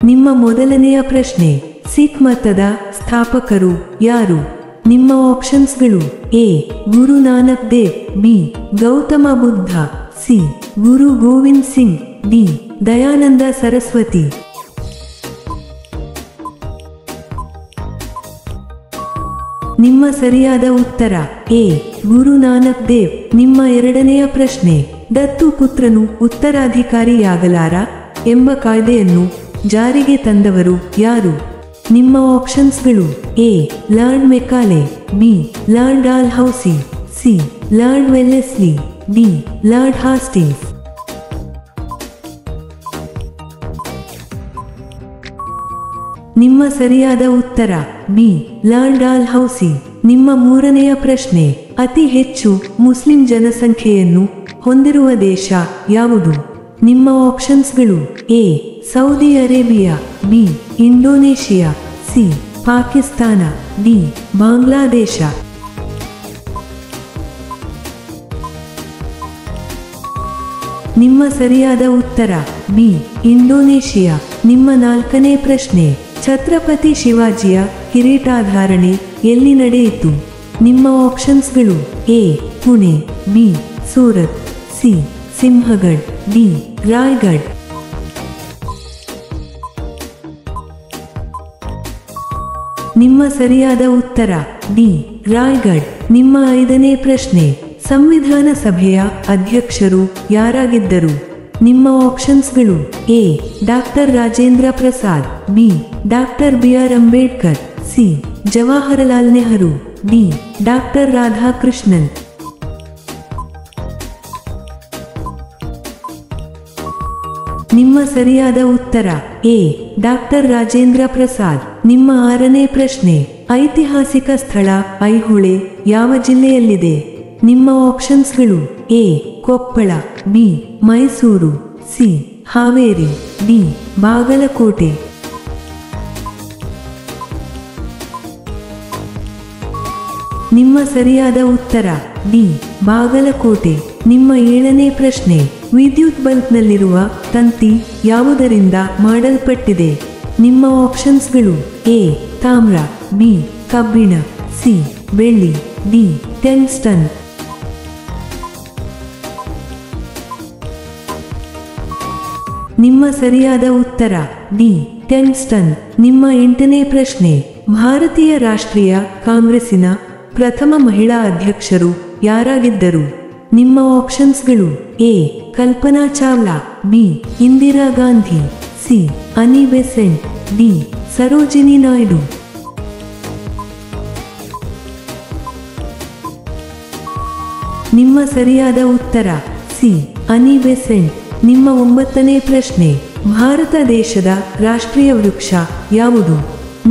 ನಿಮ್ಮ ಮೊದಲನೆಯ ಪ್ರಶ್ನೆ, ಸಿಖ್ ಮತದ ಸ್ಥಾಪಕರು ಯಾರು? ನಿಮ್ಮ ಆಪ್ಷನ್ಸ್ಗಳು: A Guru Nanak Dev, B Gautama Buddha, C Guru Gobind Singh, D Dayananda Saraswati. ನಿಮ್ಮ ಸರಿಯಾದ ಉತ್ತರ ಎ ಗುರು ನಾನಕ್ ದೇವ್. ನಿಮ್ಮ ಎರಡನೆಯ ಪ್ರಶ್ನೆ, ದತ್ತು ಪುತ್ರನು ಉತ್ತರಾಧಿಕಾರಿಯಾಗಲಾರ ಎಂಬ ಕಾಯ್ದೆಯನ್ನು ಜಾರಿಗೆ ತಂದವರು ಯಾರು? ನಿಮ್ಮ ಆಪ್ಷನ್ಸ್ಗಳು: A Lord Macaulay, B Lord Dalhousie, C Lord Wellesley, D Lord Hastings. ನಿಮ್ಮ ಸರಿಯಾದ ಉತ್ತರ ಬಿ ಲಾರ್ಡ್ ಡಾಲ್ಹೌಸಿ. ನಿಮ್ಮ ಮೂರನೆಯ ಪ್ರಶ್ನೆ, ಅತಿ ಹೆಚ್ಚು ಮುಸ್ಲಿಂ ಜನಸಂಖ್ಯೆಯನ್ನು ಹೊಂದಿರುವ ದೇಶ ಯಾವುದು? ನಿಮ್ಮ ಆಪ್ಷನ್ಸ್ಗಳು: A Saudi Arabia, B Indonesia, C Pakistan, D Bangladesh. ನಿಮ್ಮ ಸರಿಯಾದ ಉತ್ತರ ಬಿ ಇಂಡೋನೇಷಿಯಾ. ನಿಮ್ಮ ನಾಲ್ಕನೇ ಪ್ರಶ್ನೆ, ಛತ್ರಪತಿ ಶಿವಾಜಿಯ ಕಿರೀಟಾಧಾರಣೆ ಎಲ್ಲಿ ನಡೆಯಿತು? ನಿಮ್ಮ ಆಪ್ಷನ್ಸ್ಗಳು: A Pune, B Surat, C Sinhagad, D Raigad. ನಿಮ್ಮ ಸರಿಯಾದ ಉತ್ತರ ಡಿ ರಾಯ್ಗಢ್. ನಿಮ್ಮ ಐದನೇ ಪ್ರಶ್ನೆ, ಸಂವಿಧಾನ ಸಭೆಯ ಅಧ್ಯಕ್ಷರು ಯಾರಾಗಿದ್ದರು? ನಿಮ್ಮ ಆಪ್ಷನ್ಸ್ಗಳು: A doctor Rajendra Prasad, B doctor B R. Ambedkar, C Jawaharlal Nehru, D doctor Radhakrishnan. ನಿಮ್ಮ ಸರಿಯಾದ ಉತ್ತರ ಎ ಡಾಕ್ಟರ್ ರಾಜೇಂದ್ರ ಪ್ರಸಾದ್. ನಿಮ್ಮ ಆರನೇ ಪ್ರಶ್ನೆ, ಐತಿಹಾಸಿಕ ಸ್ಥಳ ಐಹೊಳೆ ಯಾವ ಜಿಲ್ಲೆಯಲ್ಲಿದೆ? ನಿಮ್ಮ ಆಪ್ಷನ್ಸ್ಗಳು: A Koppal, B Mysuru, C Haveri, D Bagalkot. ನಿಮ್ಮ ಸರಿಯಾದ ಉತ್ತರ ಡಿ ಬಾಗಲಕೋಟೆ. ನಿಮ್ಮ ಏಳನೇ ಪ್ರಶ್ನೆ, ವಿದ್ಯುತ್ ಬಲ್ಬ್ನಲ್ಲಿರುವ ತಂತಿ ಯಾವುದರಿಂದ ಮಾಡಲ್ಪಟ್ಟಿದೆ? ನಿಮ್ಮ ಆಪ್ಷನ್ಸ್ಗಳು: ಎ ತಾಮ್ರ, ಬಿ ಕಬ್ಬಿಣ, ಸಿ ಬೆಳ್ಳಿ, ಡಿ ಟಂಗ್ಸ್ಟನ್. ನಿಮ್ಮ ಸರಿಯಾದ ಉತ್ತರ ಡಿ ಟಂಗ್ಸ್ಟನ್. ನಿಮ್ಮ ಎಂಟನೇ ಪ್ರಶ್ನೆ, ಭಾರತೀಯ ರಾಷ್ಟ್ರೀಯ ಕಾಂಗ್ರೆಸ್ಸಿನ ಪ್ರಥಮ ಮಹಿಳಾ ಅಧ್ಯಕ್ಷರು ಯಾರಾಗಿದ್ದರು? ನಿಮ್ಮ ಆಪ್ಷನ್ಸ್ಗಳು: A Kalpana Chawla, B Indira Gandhi, C Annie Besant, D Sarojini Naidu. ನಿಮ್ಮ ಸರಿಯಾದ ಉತ್ತರ ಸಿ ಅನಿ ಬೆಸೆಂಟ್. ನಿಮ್ಮ ಒಂಬತ್ತನೇ ಪ್ರಶ್ನೆ, ಭಾರತ ದೇಶದ ರಾಷ್ಟ್ರೀಯ ವೃಕ್ಷ ಯಾವುದು?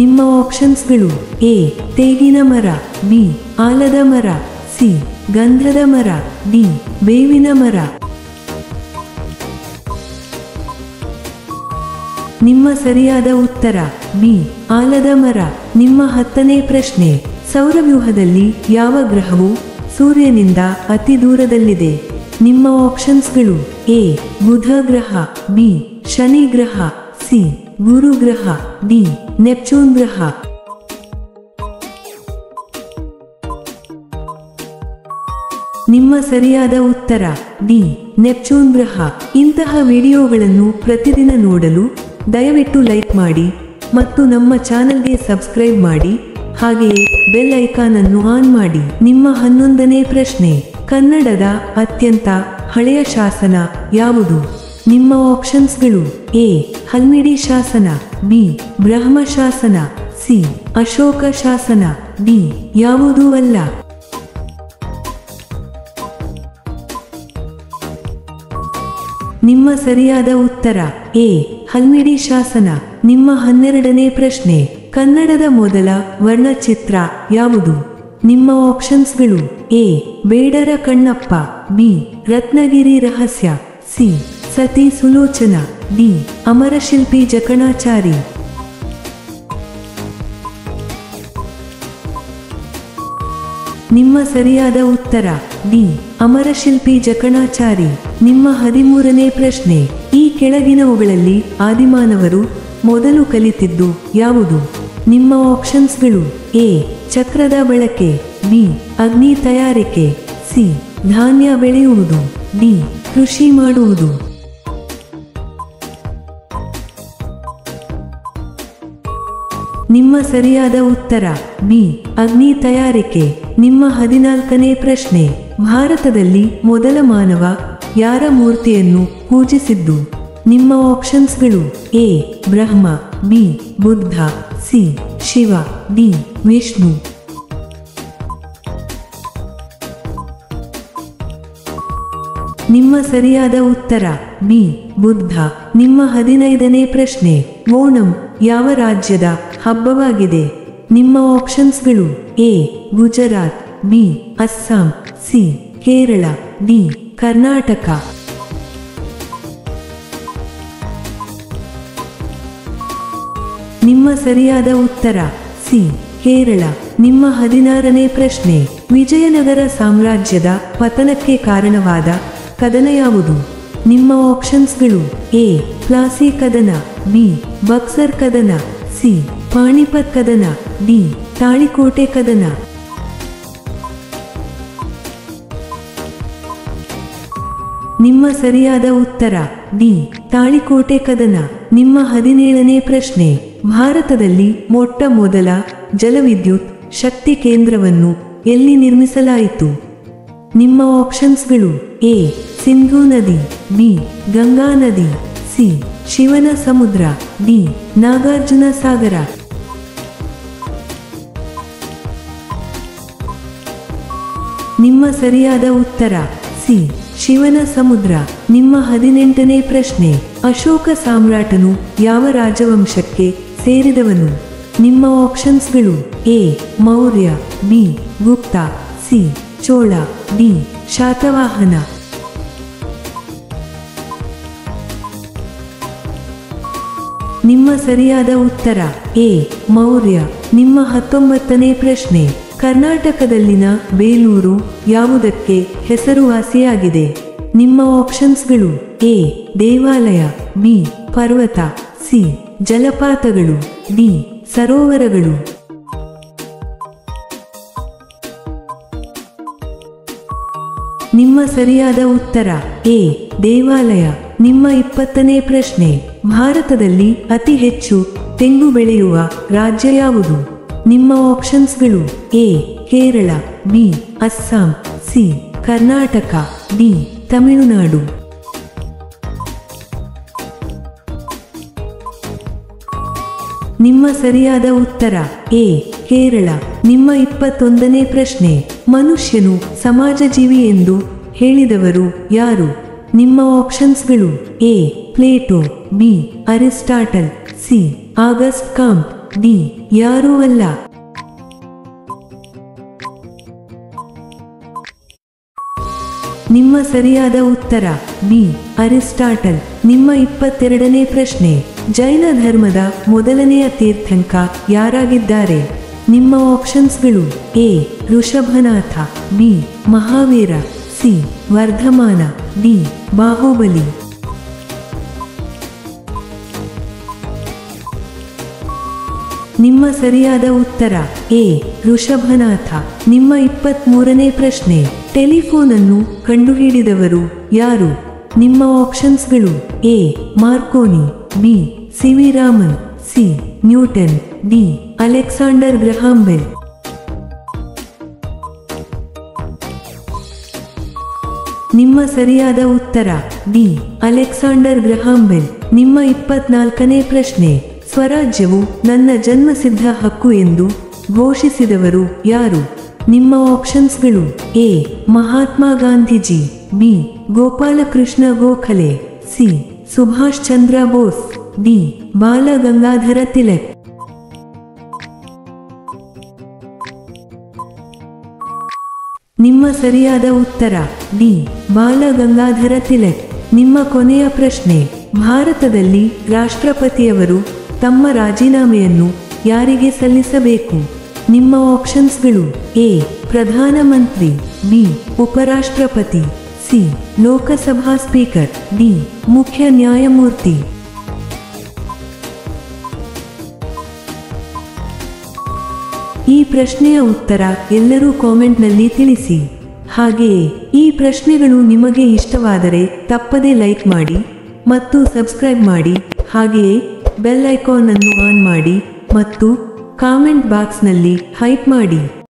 ನಿಮ್ಮ ಆಪ್ಷನ್ಸ್ಗಳು: ಎ ತೇಗಿನ ಮರ, ಬಿ ಆಲದ ಮರ, ಸಿ ಗಂಧದ ಮರ, ಡಿ ಬೇವಿನ ಮರ. ನಿಮ್ಮ ಸರಿಯಾದ ಉತ್ತರ ಬಿ ಆಲದ ಮರ. ನಿಮ್ಮ ಹತ್ತನೇ ಪ್ರಶ್ನೆ, ಸೌರವ್ಯೂಹದಲ್ಲಿ ಯಾವ ಗ್ರಹವು ಸೂರ್ಯನಿಂದ ಅತಿ ದೂರದಲ್ಲಿದೆ? ನಿಮ್ಮ ಆಪ್ಷನ್ಸ್ಗಳು: ಎ ಬುಧ ಗ್ರಹ, ಬಿ ಶನಿ ಗ್ರಹ, ಸಿ ಗುರು ಗ್ರಹ, ಡಿ ನೆಪ್ಚೂನ್ ಗ್ರಹ. ನಿಮ್ಮ ಸರಿಯಾದ ಉತ್ತರ ಡಿ ನೆಪ್ಚೂನ್ ಗ್ರಹ. ಇಂತಹ ವಿಡಿಯೋಗಳನ್ನು ಪ್ರತಿದಿನ ನೋಡಲು ದಯವಿಟ್ಟು ಲೈಕ್ ಮಾಡಿ ಮತ್ತು ನಮ್ಮ ಚಾನೆಲ್ಗೆ ಸಬ್ಸ್ಕ್ರೈಬ್ ಮಾಡಿ, ಹಾಗೆಯೇ ಬೆಲ್ ಐಕಾನ್ ಅನ್ನು ಆನ್ ಮಾಡಿ. ನಿಮ್ಮ 11ನೇ ಪ್ರಶ್ನೆ, ಕನ್ನಡದ ಅತ್ಯಂತ ಹಳೆಯ ಶಾಸನ ಯಾವುದು? ನಿಮ್ಮ ಆಪ್ಷನ್ಸ್ಗಳು: ಎ ಹಲ್ಮಿಡಿ ಶಾಸನ, ಬಿ ಬ್ರಹ್ಮ ಶಾಸನ, ಸಿ ಅಶೋಕ ಶಾಸನ, ಡಿ ಯಾವುದೂ ಅಲ್ಲ. ನಿಮ್ಮ ಸರಿಯಾದ ಉತ್ತರ ಎ ಹಲ್ಮಿಡಿ ಶಾಸನ. ನಿಮ್ಮ 12ನೇ ಪ್ರಶ್ನೆ, ಕನ್ನಡದ ಮೊದಲ ವರ್ಣಚಿತ್ರ ಯಾವುದು? ನಿಮ್ಮ ಆಪ್ಷನ್ಸ್ಗಳು: A Bedara Kannappa, B Ratnagiri ರಹಸ್ಯ, ಸಿ ಸತಿ ಸುಲೋಚನ, ಡಿ ಅಮರಶಿಲ್ಪಿ ಜಕಣಾಚಾರಿ. ನಿಮ್ಮ ಸರಿಯಾದ ಉತ್ತರ ಡಿ ಅಮರಶಿಲ್ಪಿ ಜಕಣಾಚಾರಿ. ನಿಮ್ಮ 13ನೇ ಪ್ರಶ್ನೆ, ಈ ಕೆಳಗಿನವುಗಳಲ್ಲಿ ಆದಿಮಾನವರು ಮೊದಲು ಕಲಿತಿದ್ದು ಯಾವುದು? ನಿಮ್ಮ ಆಪ್ಷನ್ಸ್ಗಳು: ಎ ಚಕ್ರದ ಬಳಕೆ, ಬಿ ಅಗ್ನಿ ತಯಾರಿಕೆ, ಸಿ ಧಾನ್ಯ ಬೆಳೆಯುವುದು, ಡಿ ಕೃಷಿ ಮಾಡುವುದು. ನಿಮ್ಮ ಸರಿಯಾದ ಉತ್ತರ ಬಿ ಅಗ್ನಿ ತಯಾರಿಕೆ. ನಿಮ್ಮ 14ನೇ ಪ್ರಶ್ನೆ: ಭಾರತದಲ್ಲಿ ಮೊದಲ ಮಾನವ ಯಾರ ಮೂರ್ತಿಯನ್ನು ಪೂಜಿಸಿದ್ದು? ನಿಮ್ಮ ಆಪ್ಷನ್ಸ್ಗಳು: A Brahma, B Buddha, C Shiva, D Vishnu. ನಿಮ್ಮ ಸರಿಯಾದ ಉತ್ತರ ಬಿ ಬುದ್ಧ. ನಿಮ್ಮ 15ನೇ ಪ್ರಶ್ನೆ: ಓಣಂ ಯಾವ ರಾಜ್ಯದ ಹಬ್ಬವಾಗಿದೆ? ನಿಮ್ಮ ಆಪ್ಷನ್ಸ್ಗಳು: A Gujarat, B Assam, C Kerala, D Karnataka. ನಿಮ್ಮ ಸರಿಯಾದ ಉತ್ತರ ಸಿ ಕೇರಳ. ನಿಮ್ಮ 16ನೇ ಪ್ರಶ್ನೆ: ವಿಜಯನಗರ ಸಾಮ್ರಾಜ್ಯದ ಪತನಕ್ಕೆ ಕಾರಣವಾದ ಕದನ ಯಾವುದು? ನಿಮ್ಮ ಆಪ್ಷನ್ಸ್ಗಳು: ಎ ಪ್ಲಾಸಿ ಕದನ, ಬಿ ಬಕ್ಸರ್ ಕದನ, ಸಿ ಪಾಣಿಪತ್ ಕದನ, ಡಿ ತಾಳಿಕೋಟೆ ಕದನ. ನಿಮ್ಮ ಸರಿಯಾದ ಉತ್ತರ ಡಿ ತಾಳಿಕೋಟೆ ಕದನ. ನಿಮ್ಮ 17ನೇ ಪ್ರಶ್ನೆ: ಭಾರತದಲ್ಲಿ ಮೊಟ್ಟ ಮೊದಲ ಜಲವಿದ್ಯುತ್ ಶಕ್ತಿ ಕೇಂದ್ರವನ್ನು ಎಲ್ಲಿ ನಿರ್ಮಿಸಲಾಯಿತು? ನಿಮ್ಮ ಆಪ್ಷನ್ಸ್ಗಳು: ಎ ಸಿಂಧೂ ನದಿ, ಬಿ ಗಂಗಾ ನದಿ, ಸಿ ಶಿವನ ಸಮುದ್ರ, ಡಿ ನಾಗಾರ್ಜುನ ಸಾಗರ. ನಿಮ್ಮ ಸರಿಯಾದ ಉತ್ತರ ಸಿ ಶಿವನ ಸಮುದ್ರ. ನಿಮ್ಮ 18ನೇ ಪ್ರಶ್ನೆ: ಅಶೋಕ ಸಾಮ್ರಾಟನು ಯಾವ ರಾಜವಂಶಕ್ಕೆ ಸೇರಿದವನು? ನಿಮ್ಮ ಆಪ್ಷನ್ಸ್ಗಳು: A Maurya, B Gupta, C Chola, D Satavahana. ನಿಮ್ಮ ಸರಿಯಾದ ಉತ್ತರ ಎ ಮೌರ್ಯ. ನಿಮ್ಮ 19ನೇ ಪ್ರಶ್ನೆ: ಕರ್ನಾಟಕದಲ್ಲಿನ ಬೇಲೂರು ಯಾವುದಕ್ಕೆ ಹೆಸರುವಾಸಿಯಾಗಿದೆ? ನಿಮ್ಮ ಆಪ್ಷನ್ಸ್ಗಳು: ಎ ದೇವಾಲಯ, ಬಿ ಪರ್ವತ, ಸಿ ಜಲಪಾತಗಳು, ಡಿ ಸರೋವರಗಳು. ನಿಮ್ಮ ಸರಿಯಾದ ಉತ್ತರ ಎ ದೇವಾಲಯ. ನಿಮ್ಮ 20ನೇ ಪ್ರಶ್ನೆ: ಭಾರತದಲ್ಲಿ ಅತಿ ಹೆಚ್ಚು ತೆಂಗು ಬೆಳೆಯುವ ರಾಜ್ಯ ಯಾವುದು? ನಿಮ್ಮ ಆಪ್ಷನ್ಸ್ಗಳು: A Kerala, B Assam, C Karnataka, D Tamil Nadu. ನಿಮ್ಮ ಸರಿಯಾದ ಉತ್ತರ ಎ ಕೇರಳ. ನಿಮ್ಮ 21ನೇ ಪ್ರಶ್ನೆ: ಮನುಷ್ಯನು ಸಮಾಜ ಜೀವಿ ಎಂದು ಹೇಳಿದವರು ಯಾರು? ನಿಮ್ಮ ಆಪ್ಷನ್ಸ್ಗಳು: A Plato, B Aristotle, C August Comte, D ಯಾರೂ ಅಲ್ಲ. ನಿಮ್ಮ ಸರಿಯಾದ ಉತ್ತರ ಬಿ ಅರಿಸ್ಟಾಟಲ್. ನಿಮ್ಮ 22ನೇ ಪ್ರಶ್ನೆ: ಜೈನ ಧರ್ಮದ ಮೊದಲನೆಯ ತೀರ್ಥಂಕ ಯಾರಾಗಿದ್ದಾರೆ? ನಿಮ್ಮ ಆಪ್ಷನ್ಸ್ಗಳು: A Rishabhanatha, B Mahavira, C Vardhamana, D Bahubali. ನಿಮ್ಮ ಸರಿಯಾದ ಉತ್ತರ ಎ ಋಷಭನಾಥ. ನಿಮ್ಮ 23ನೇ ಪ್ರಶ್ನೆ: ಟೆಲಿಫೋನ್ ಅನ್ನು ಕಂಡುಹಿಡಿದವರು ಯಾರು? ನಿಮ್ಮ ಆಪ್ಷನ್ಸ್ಗಳು: A Marconi, B C V Raman, C Newton, D Alexander Graham Bell. ನಿಮ್ಮ ಸರಿಯಾದ ಉತ್ತರ ಡಿ ಅಲೆಕ್ಸಾಂಡರ್ ಗ್ರಹಾಂ ಬೆಲ್. ನಿಮ್ಮ 24ನೇ ಪ್ರಶ್ನೆ: ಸ್ವರಾಜ್ಯವು ನನ್ನ ಜನ್ಮಸಿದ್ಧ ಹಕ್ಕು ಎಂದು ಘೋಷಿಸಿದವರು ಯಾರು? ನಿಮ್ಮ ಆಪ್ಷನ್ಸ್ಗಳು: A Mahatma Gandhiji, B Gopalakrishna Gokhale, C Subhash Chandra Bose, D Bal Gangadhar Tilak. ನಿಮ್ಮ ಸರಿಯಾದ ಉತ್ತರ ಡಿ ಬಾಲ ಗಂಗಾಧರ ತಿಲಕ್. ನಿಮ್ಮ ಕೊನೆಯ ಪ್ರಶ್ನೆ: ಭಾರತದಲ್ಲಿ ರಾಷ್ಟ್ರಪತಿಯವರು ತಮ್ಮ ರಾಜೀನಾಮೆಯನ್ನು ಯಾರಿಗೆ ಸಲ್ಲಿಸಬೇಕು? ನಿಮ್ಮ ಆಪ್ಷನ್ಸ್ಗಳು: ಎ ಪ್ರಧಾನಮಂತ್ರಿ, ಬಿ ಉಪರಾಷ್ಟ್ರಪತಿ, ಸಿ ಲೋಕಸಭಾ ಸ್ಪೀಕರ್, ಡಿ ಮುಖ್ಯ ನ್ಯಾಯಮೂರ್ತಿ. ಈ ಪ್ರಶ್ನೆಯ ಉತ್ತರ ಎಲ್ಲರೂ ಕಾಮೆಂಟ್ನಲ್ಲಿ ತಿಳಿಸಿ. ಹಾಗೆಯೇ ಈ ಪ್ರಶ್ನೆಗಳು ನಿಮಗೆ ಇಷ್ಟವಾದರೆ ತಪ್ಪದೇ ಲೈಕ್ ಮಾಡಿ ಮತ್ತು ಸಬ್ಸ್ಕ್ರೈಬ್ ಮಾಡಿ. ಹಾಗೆಯೇ ಬೆಲ್ ಐಕಾನ್ ಅನ್ನು ಆನ್ ಮಾಡಿ ಮತ್ತು ಕಾಮೆಂಟ್ ಬಾಕ್ಸ್ನಲ್ಲಿ ಹೈಪ್ ಮಾಡಿ.